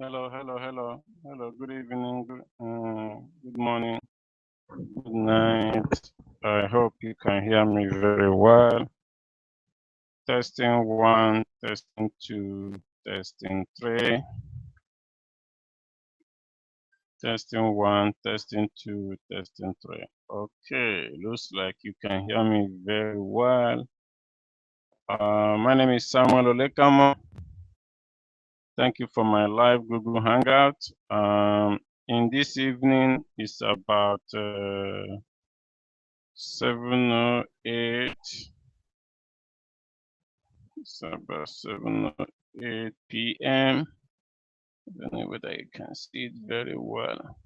Hello, hello, hello, hello. Good evening, good morning, good night. I hope you can hear me very well. Testing one, testing two, testing three, testing one, testing two, testing three. Okay, looks like you can hear me very well. My name is Samuel Olekamo. Thank you for my live Google Hangout. In this evening, it's about 7:08. It's about 7:08 p.m. I don't know whether you can see it very well.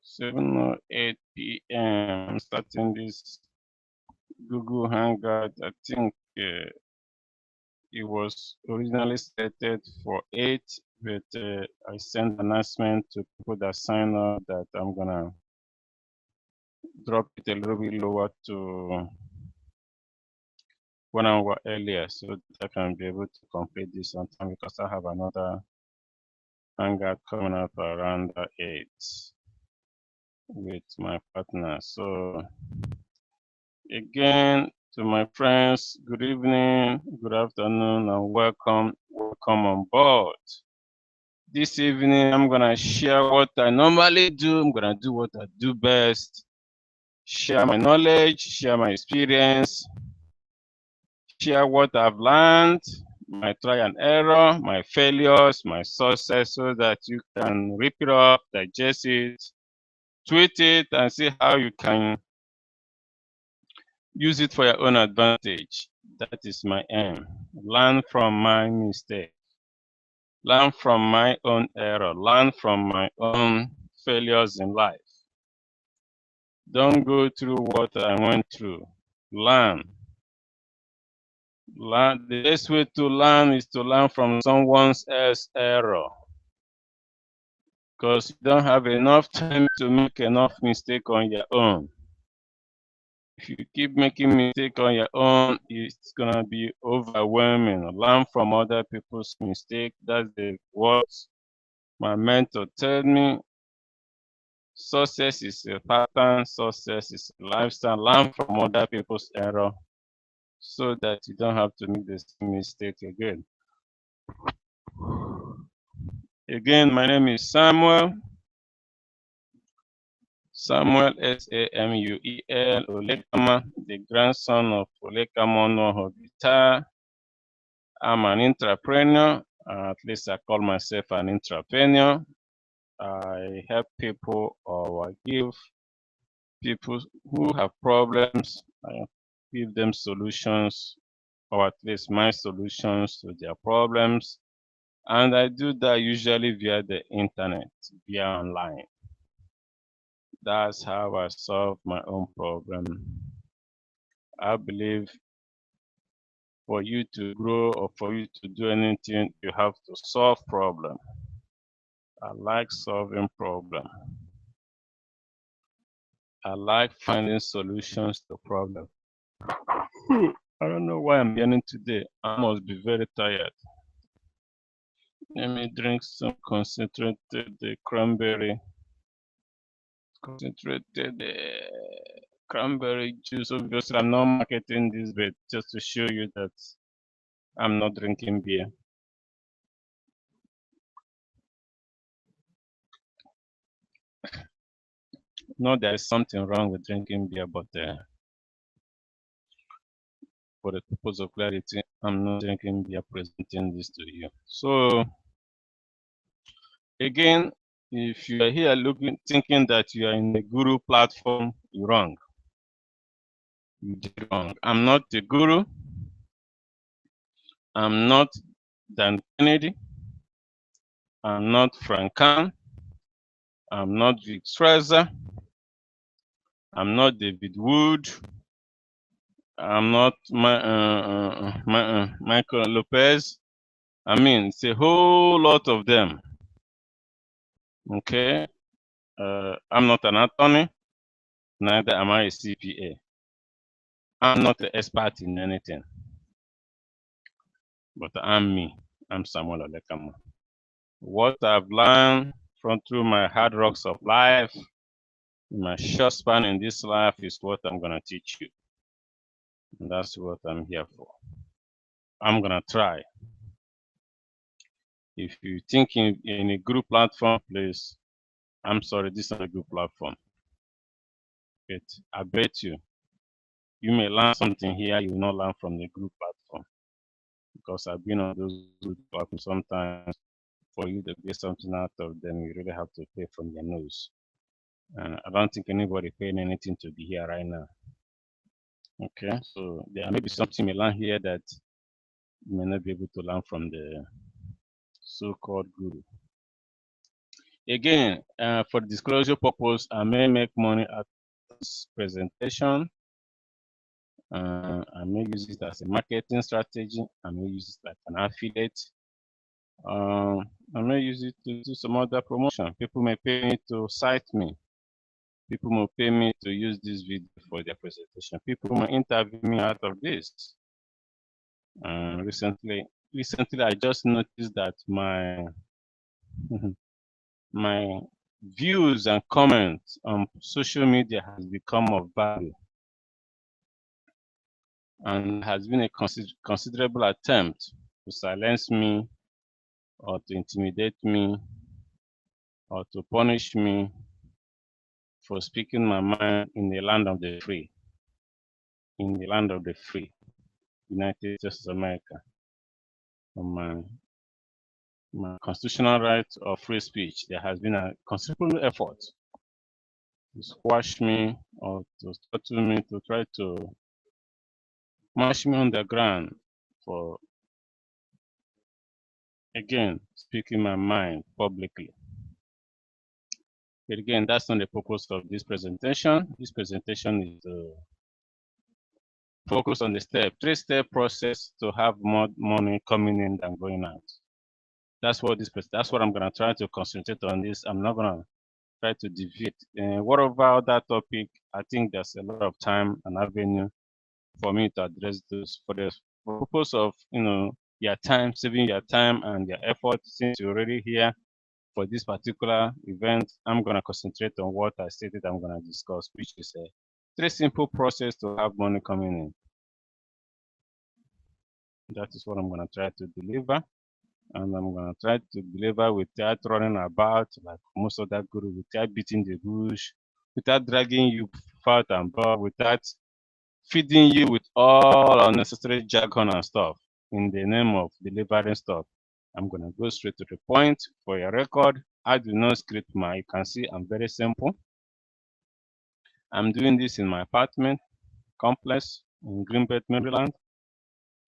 7:08 p.m. I'm starting this Google Hangout. I think it was originally stated for 8, but I sent an announcement to people that sign up that I'm gonna drop it a little bit lower to 1 hour earlier so that I can be able to complete this on time because I have another hangout coming up around 8 with my partner. So again, to my friends, good evening, good afternoon, and welcome on board. This evening, I'm gonna share what I normally do. I'm gonna do what I do best, share my knowledge, share my experience, share what I've learned, my try and error, my failures, my success, so that you can rip it up, digest it, tweet it, and see how you can use it for your own advantage. That is my aim. Learn from my mistake. Learn from my own error. Learn from my own failures in life. Don't go through what I went through. Learn. Learn. The best way to learn is to learn from someone else's error. Because you don't have enough time to make enough mistake on your own. If you keep making mistakes on your own, it's gonna be overwhelming. Learn from other people's mistakes. That's what my mentor told me. Success is a pattern. Success is a lifestyle. Learn from other people's error so that you don't have to make the same mistake again. Again, my name is Samuel. Samuel Samuel Olekama, the grandson of Olekama Nohobita. I'm an entrepreneur. At least I call myself an entrepreneur. I help people or I give people who have problems, I give them solutions, or at least my solutions to their problems. And I do that usually via the internet, via online. That's how I solve my own problem. I believe for you to grow or for you to do anything, you have to solve problem. I like solving problem. I like finding solutions to problem. I don't know why I'm yawning today. I must be very tired. Let me drink some concentrated cranberry juice. Obviously, I'm not marketing this, but just to show you that I'm not drinking beer. No, there is something wrong with drinking beer, but for the purpose of clarity, I'm not drinking beer presenting this to you. So, again, if you are here thinking that you are in the guru platform, you're wrong. You did wrong. I'm not the guru. I'm not Dan Kennedy. I'm not Frank Kahn. I'm not Vic Scherzer. I'm not David Wood. I'm not Michael Lopez. I mean, it's a whole lot of them. Okay? I'm not an attorney. Neither am I a CPA. I'm not an expert in anything. But I'm me. I'm Samuel Olekamo. What I've learned from through my hard rocks of life, my short span in this life, is what I'm gonna teach you. And that's what I'm here for. I'm gonna try. If you think in a group platform, please, I'm sorry, this is not a group platform. But I bet you may learn something here you will not learn from the group platform. Because I've been on those group platforms sometimes. For you to get something out of them, you really have to pay from your nose. I don't think anybody paying anything to be here right now. Okay, so there may be something you learn here that you may not be able to learn from the so-called guru. Again, for disclosure purpose, I may make money at this presentation. I may use it as a marketing strategy. I may use it like an affiliate. I may use it to do some other promotion. People may pay me to cite me. People may pay me to use this video for their presentation. People may interview me out of this. Recently, I just noticed that my my views and comments on social media has become of value, and has been a considerable attempt to silence me, or to intimidate me, or to punish me for speaking my mind in the land of the free, United States of America, on my constitutional right of free speech. There has been a considerable effort to squash me, or to startle me, to try to mash me on the ground for, again, speaking my mind publicly. But again, that's not the purpose of this presentation. This presentation is to focus on the three-step process to have more money coming in than going out. That's what I'm gonna try to concentrate on this. I'm not gonna try to deviate. What about that topic? I think there's a lot of time and avenue for me to address those. For the purpose of your time, saving your time and your effort, since you're already here for this particular event, I'm gonna concentrate on what I stated I'm gonna discuss, which is a very simple process to have money coming in. That is what I'm gonna try to deliver. And I'm gonna try to deliver without running about like most of that guru, without beating the bush, without dragging you fat and broad, without feeding you with all unnecessary jargon and stuff in the name of delivering stuff. I'm gonna go straight to the point. For your record, I do not script you can see I'm very simple. I'm doing this in my apartment complex in Greenbelt, Maryland.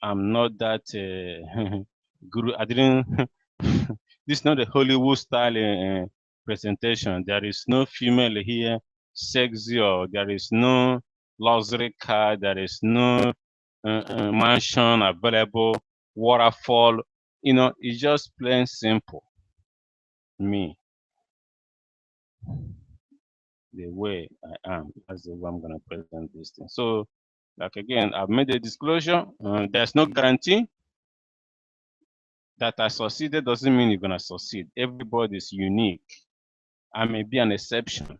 I'm not that guru. I didn't. This is not a Hollywood style presentation. There is no female here, sexy, or there is no luxury car. There is no mansion available, waterfall. It's just plain simple. Me, the way I am, that's the way I'm gonna present this thing. So, like again, I've made a disclosure. There's no guarantee that I succeeded. Doesn't mean you're gonna succeed. Everybody is unique. I may be an exception,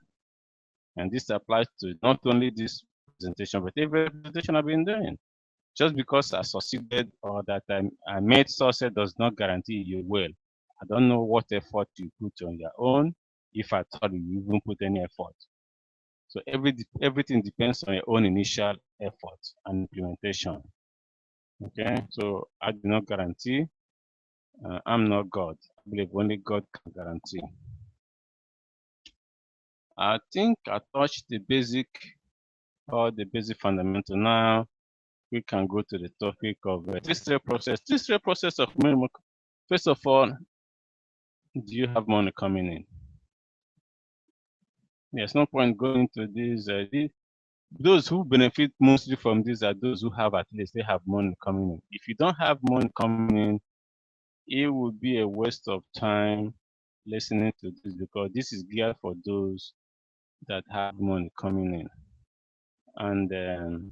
and this applies to not only this presentation, but every presentation I've been doing. Just because I succeeded or that I made success does not guarantee you will. I don't know what effort you put on your own, if I thought you even put any effort. So everything depends on your own initial effort and implementation. Okay, so I do not guarantee. I'm not God. I believe only God can guarantee. I think I touched the basic fundamental. Now we can go to the topic of three-step process. Three-step process of minimum. First of all, do you have money coming in? There's no point going to this. Those who benefit mostly from this are those who have, at least they have money coming in. If you don't have money coming in, it would be a waste of time listening to this, because this is geared for those that have money coming in. And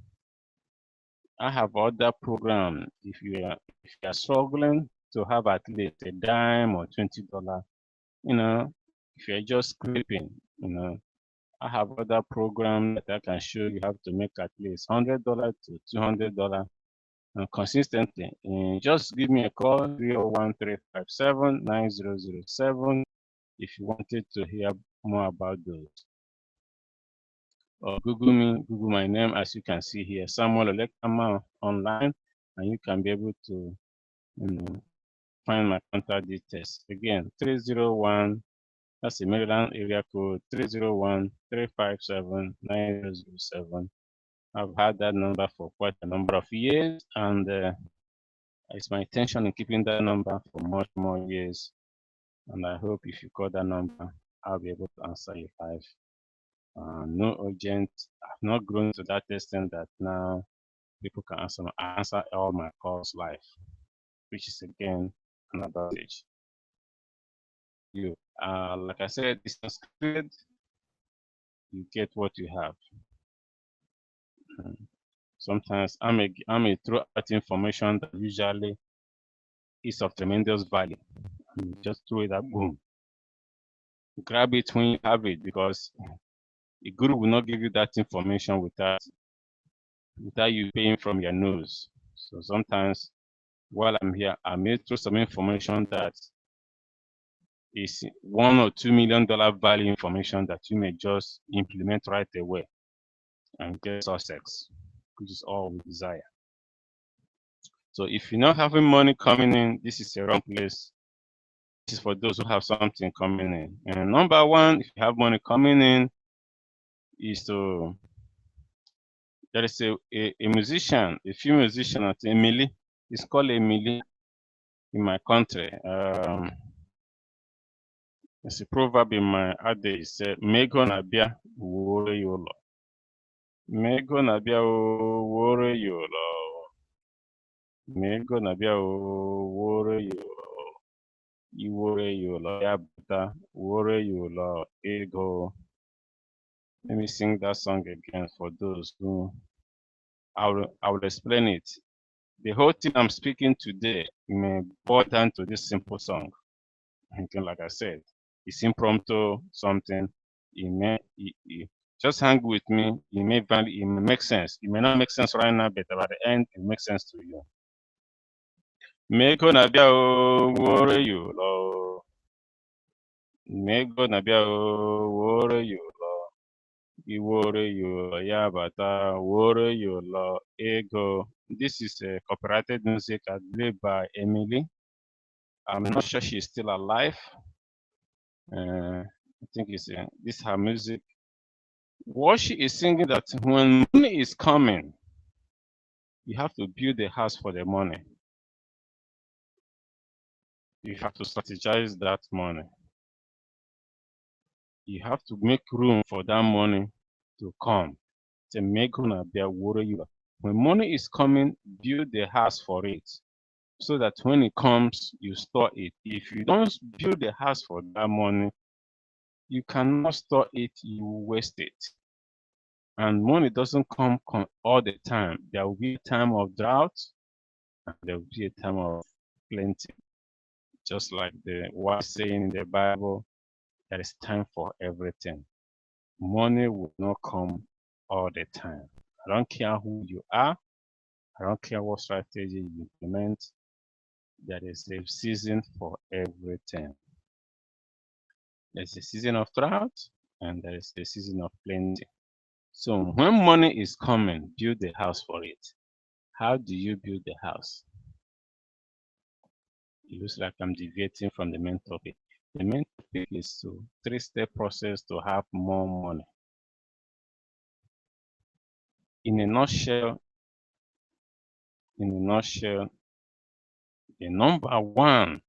I have other programs. If you are struggling to have at least a dime or $20, if you're just scraping, I have other programs that I can show you how to make at least $100 to $200 consistently. And just give me a call, 301-357-9007, if you wanted to hear more about those. Or Google my name, as you can see here, Samuel Olekama online, and you can be able to find my contact details. Again, 301, that's the Maryland area code, 301-357-9007. I've had that number for quite a number of years, and it's my intention in keeping that number for much more years. And I hope if you call that number, I'll be able to answer you live. No urgent. I've not grown to that extent that now people can answer all my calls live, which is again an advantage. Like I said, it's unscripted. You get what you have. Sometimes I may throw out information that usually is of tremendous value. Just throw it up, boom. Grab it when you have it, because a guru will not give you that information without you paying from your nose. So sometimes while I'm here, I may throw some information that is $1 or $2 million value information that you may just implement right away and get success, which is all we desire. So if you're not having money coming in, this is a wrong place. This is for those who have something coming in. And number one, if you have money coming in, is to, there is a musician, a few musician at Emily. It's called Emily in my country. It's a proverb in my adage. It said, Mego nabia wore yolo. Mego nabia wore yolo. Mego nabia wore yolo. Iwore yolo. Yabata wore yolo. Ego. Let me sing that song again for those who I will explain it. The whole thing I'm speaking today may boil down to this simple song. Again, like I said, it's impromptu something. Just hang with me. It may make sense. It may not make sense right now, but at the end, it makes sense to you. Meko nabia wore you lo. Meko nabia wore you lo. Iwore you lo. Yabata wore you lo. Ego. This is a copyrighted music I believe by Emily. I'm not sure she's still alive. I think it's this her music. What she is singing that when money is coming, you have to build a house for the money. You have to strategize that money. You have to make room for that money to come. When money is coming, build the house for it, so that when it comes, you store it. If you don't build the house for that money, you cannot store it, you waste it. And money doesn't come all the time. There will be a time of drought, and there will be a time of plenty. Just like the wise saying in the Bible, there is time for everything. Money will not come all the time. I don't care who you are. I don't care what strategy you implement. There is a season for everything. There's a season of drought, and there is a season of plenty. So when money is coming, build the house for it. How do you build the house? It looks like I'm deviating from the main topic. The main topic is to three-step process to have more money. In a nutshell, the number one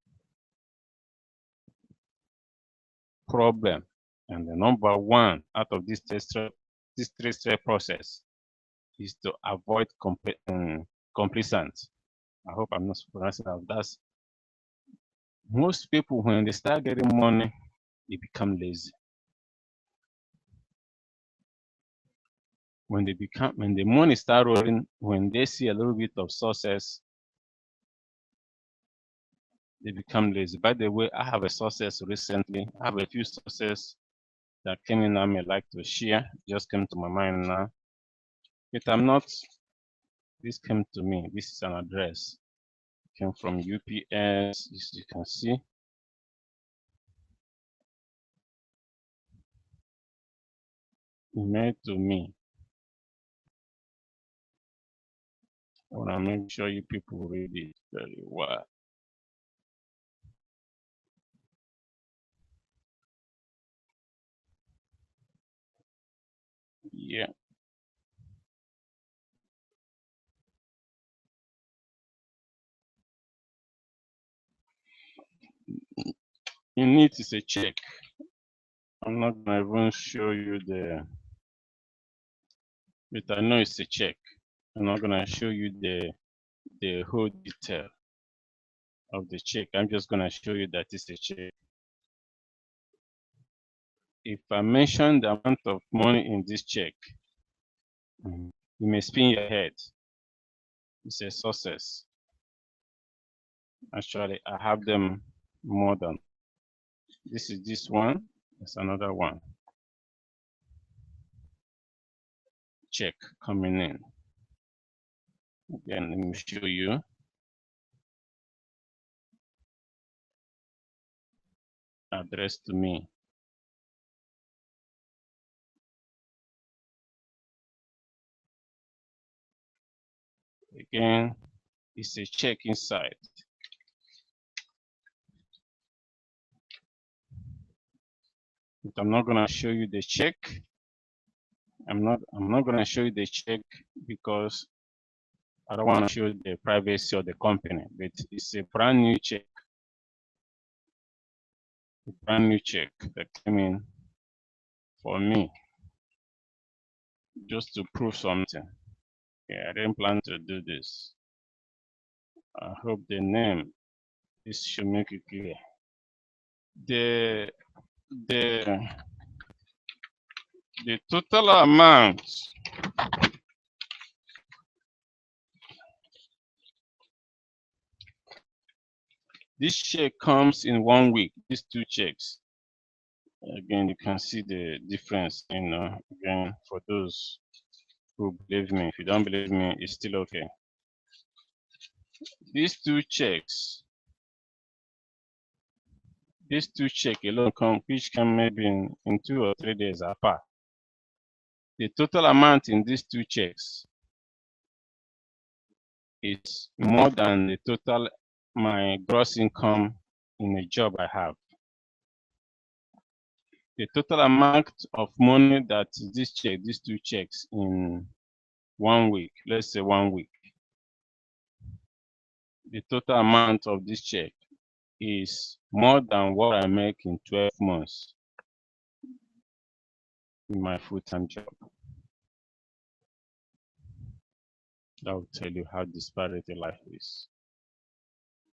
problem and the number one out of this three-step process is to avoid complacence. I hope I'm not pronouncing that. That's most people, when they start getting money, they become lazy. when the money start rolling, when they see a little bit of success, they become lazy. By the way, I have a success recently. I have a few success that came in I may like to share. Just came to my mind now. But I'm not, this came to me. This is an address. It came from UPS, as you can see. Emailed to me. I want to make sure you people read it very well. Yeah. In it is a check. I'm not gonna even show you but I know it's a check. I'm not gonna show you the whole detail of the check. I'm just gonna show you that it's a check. If I mention the amount of money in this check, you may spin your head. It's a success. Actually, I have them more than. This is this one. There's another one. Check coming in. Again, let me show you. Addressed to me. Again, it's a check inside. But I'm not gonna show you the check. I'm not gonna show you the check because I don't want to show the privacy of the company. But it's a brand new check. A brand new check that came in for me just to prove something. Yeah, I didn't plan to do this. I hope the name this should make it clear. The total amount this check comes in 1 week. These two checks. Again, you can see the difference. Again, for those who believe me, if you don't believe me, it's still okay. These two checks alone come, which come maybe in 2 or 3 days apart. The total amount in these two checks is more than the total my gross income in a job I have. The total amount of money that these two checks in 1 week, let's say 1 week, the total amount of this check is more than what I make in 12 months in my full-time job. That will tell you how disparate life is.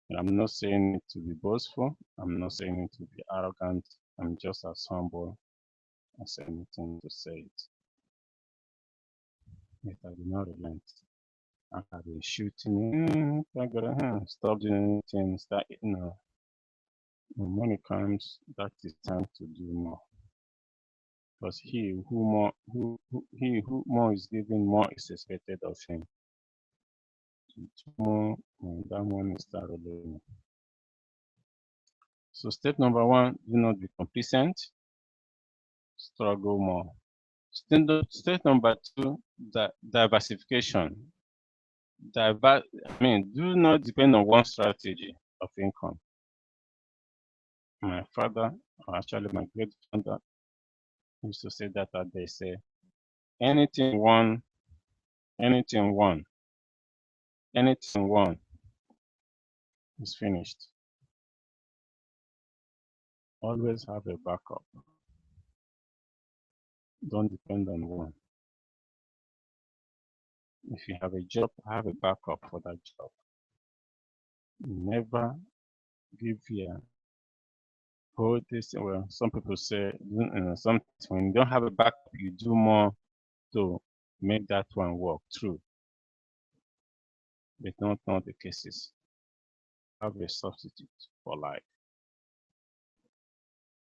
And I'm not saying it to be boastful. I'm not saying it to be arrogant. I'm just as humble as anything to say it. Yet I do not relent. I have been shooting. I gotta stop doing anything. Start, when money comes, that is time to do more. Because he who more is given, more is expected of him. More, that money start rolling. So step number 1, do not be complacent. Struggle more. Step number 2, diversification. Do not depend on one strategy of income. My father, or actually my great father, used to say that they say, anything one is finished. Always have a backup. Don't depend on one. If you have a job, have a backup for that job. Never give your hold this. Well, some people say, sometimes when you don't have a backup, you do more to make that one work through. But not all the cases. Have a substitute for life.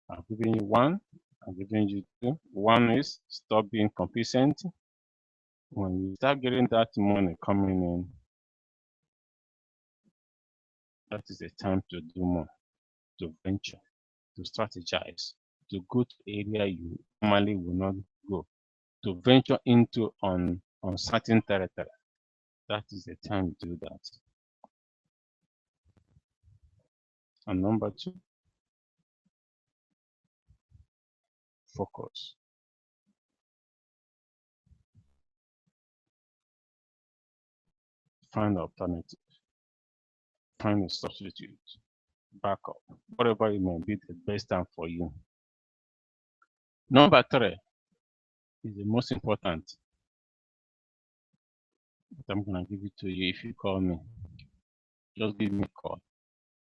I've given you one, I've given you two. One is stop being complacent. When you start getting that money coming in, that is the time to do more, to venture, to strategize, to go to area you normally will not go, to venture into uncertain territory. That is the time to do that. And number two, focus. Find alternative. Find a substitute. Backup. Whatever it may be, the best time for you. Number three is the most important. But I'm gonna give it to you if you call me. Just give me a call.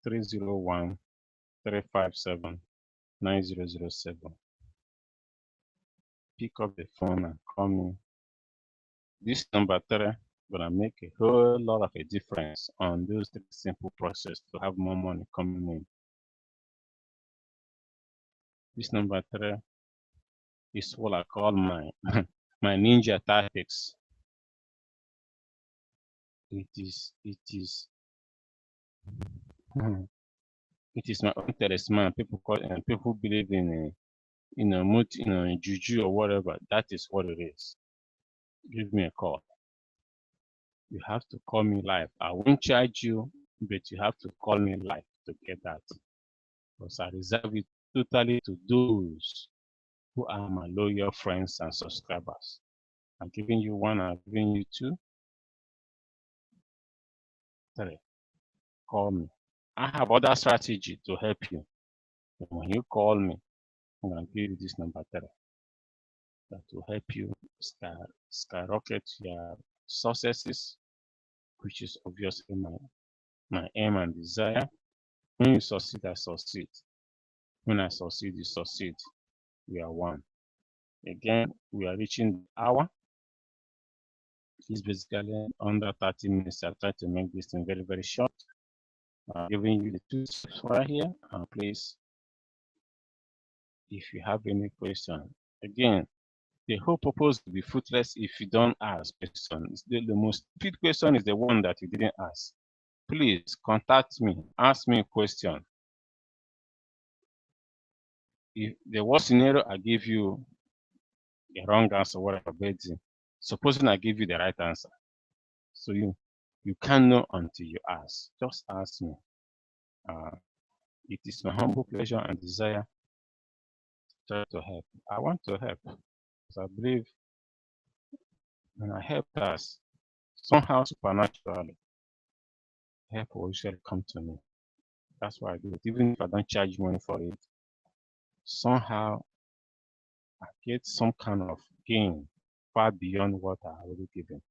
301-357-9007. Pick up the phone and call me. This number three gonna make a whole lot of a difference on those three simple process to have more money coming in. This number three is what I call my my ninja tactics. It is my own talisman. People call it, and people believe in juju or whatever. That is what it is. Give me a call. You have to call me live. I won't charge you, but you have to call me live to get that. Because I reserve it totally to those who are my loyal friends and subscribers. I'm giving you one, I'm giving you two. Three. Call me. I have other strategy to help you. And when you call me, I'm going to give you this number three. That will help you skyrocket your successes, which is obviously my aim and desire. When you succeed, I succeed. When I succeed, you succeed. We are one. Again, we are reaching the hour. It's basically under 30 minutes. I'll try to make this thing very, very short. I'm giving you the two steps right here. And please, if you have any question, again, the whole purpose will be fruitless if you don't ask questions. The most stupid question is the one that you didn't ask. Please contact me, ask me a question. If the worst scenario, I give you a wrong answer, whatever, but supposing I give you the right answer. So you can't know until you ask. Just ask me. It is my humble pleasure and desire to try to help. I want to help because I believe when I help us, somehow supernaturally, help will usually come to me. That's why I do it. Even if I don't charge money for it, somehow I get some kind of gain far beyond what I already given.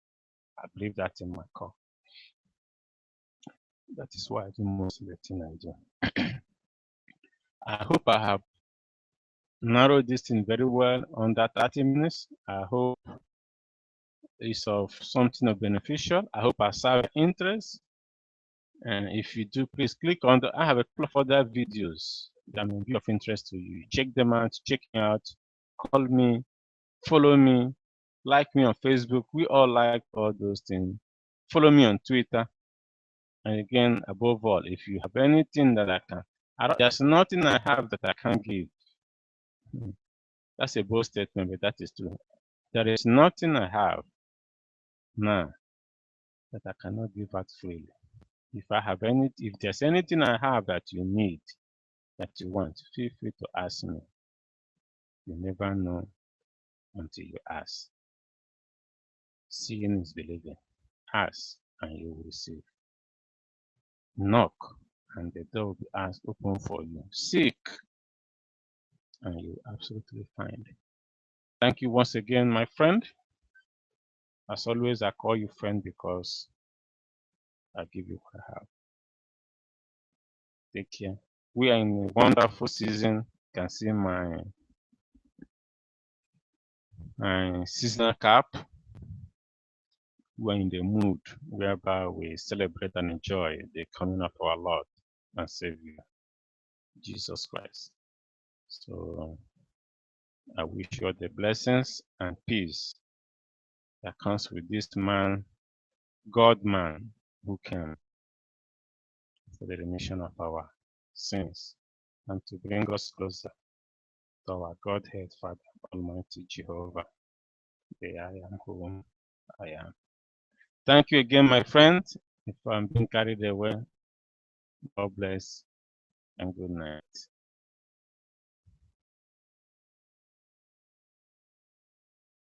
I believe that in my core. That is why I do most of the thing I do. I hope I have narrowed this thing very well under 30 minutes. I hope it's of something of beneficial. I hope I serve interest. And if you do, please click on I have a couple of other videos that may be of interest to you. Check them out, check me out, call me, follow me, like me on Facebook. We all like all those things. Follow me on Twitter. And again, above all, if you have anything that I can, there's nothing I have that I can't give. That's a bold statement, but that is true. There is nothing I have now that I cannot give out freely. If there's anything I have that you need, that you want, feel free to ask me. You never know until you ask. Seeing is believing. Ask and you will receive. Knock and the door will be open for you. Seek and you will absolutely find. Thank you once again, my friend. As always, I call you friend because I give you what I have. Take care. We are in a wonderful season. You can see my seasonal cap. we're in the mood whereby we celebrate and enjoy the coming of our Lord and Savior, Jesus Christ. So I wish you all the blessings and peace that comes with this man, God man, who came for the remission of our sins and to bring us closer to our Godhead, Father, Almighty Jehovah, the I am whom I am. Thank you again, my friend. If I'm being carried away, God bless and good night.